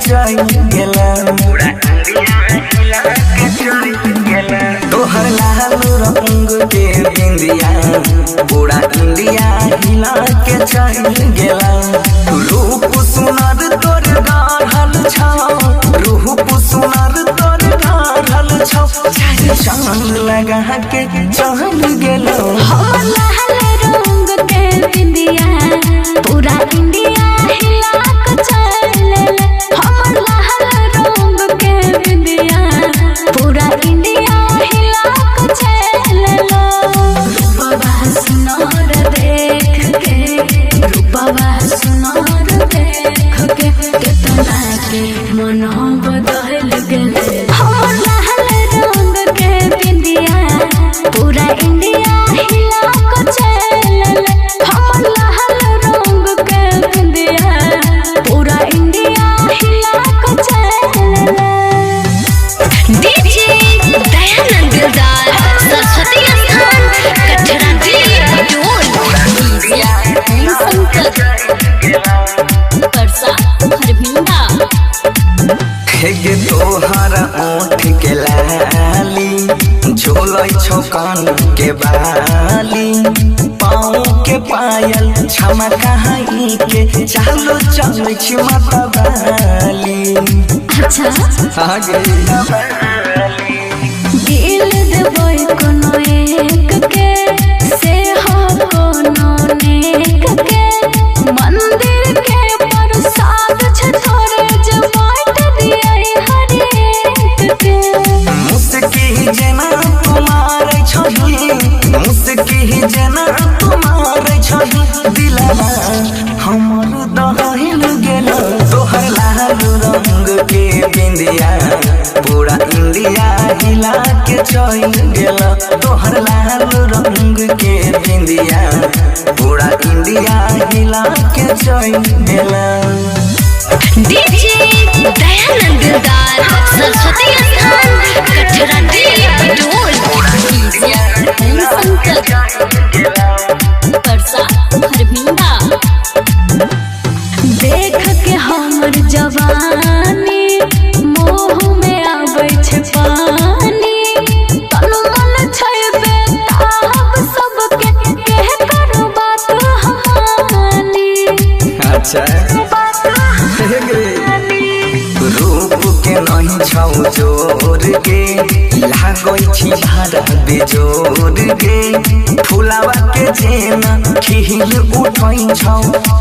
चल गेला तोहर लाल रंग के बिंदिया पूरा इंडिया हिला के चल गेला रूप सुनर तोर गाढ़ल छाव रूप सुनर तोर गाढ़ल छाव चांद लगा के चल गेलो लाल रंग के बिंदिया पूरा इंडिया हिला के चलेला हमर लाल रंग के बिंदिया पूरा इंडिया हिला के चलेला रूपवा सुनर देख के रूपवा सुनर देख के कितना के मन बदल गेले हमर लाल रंग के बिंदिया पूरा इंडिया हिला के चलेला हमर लाल रंग के बिंदिया पूरा इंडिया हिला के चलेला डीजे दयानंद दिलदार सरस्वती स्थान कटरा परसा हरभिंडा हेगे तोहर ओठ के लाली झोलै छौ कान के बाली पाँव के पायल छमकाई के चालो चलै छी माता बाली अच्छा आगे दिल देबै कोनो एक के से हो कोनो नेक के मंदिर के प्रसाद छ तोरे जे बाँट दियै हरेक के मुस्की जेना तुम्हारे छही मुस्की जेना तुम्हारे छही दिलवा हमर दहिल गेल तोहर लाल रंग के बिंदिया पूरा इंडिया हिला के चल गेल तोहर लाल रंग के बिंदिया पूरा इंडिया हिला के चल गेल डीजे दयानंद दिलदार सरस्वती स्थान कटरा परसा हरभिंडा देख के हमर जवानी मोह में आबै छै पानी तन मन छै बेताब सबके कह करू बात हमानी अच्छा रूप के नहीं छौ जोर के लागै छी भाड़ा बेजोर के फुलावा के जेना खिल उठै छौ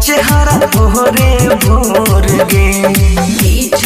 चेहरा भोरे भोर गे बीच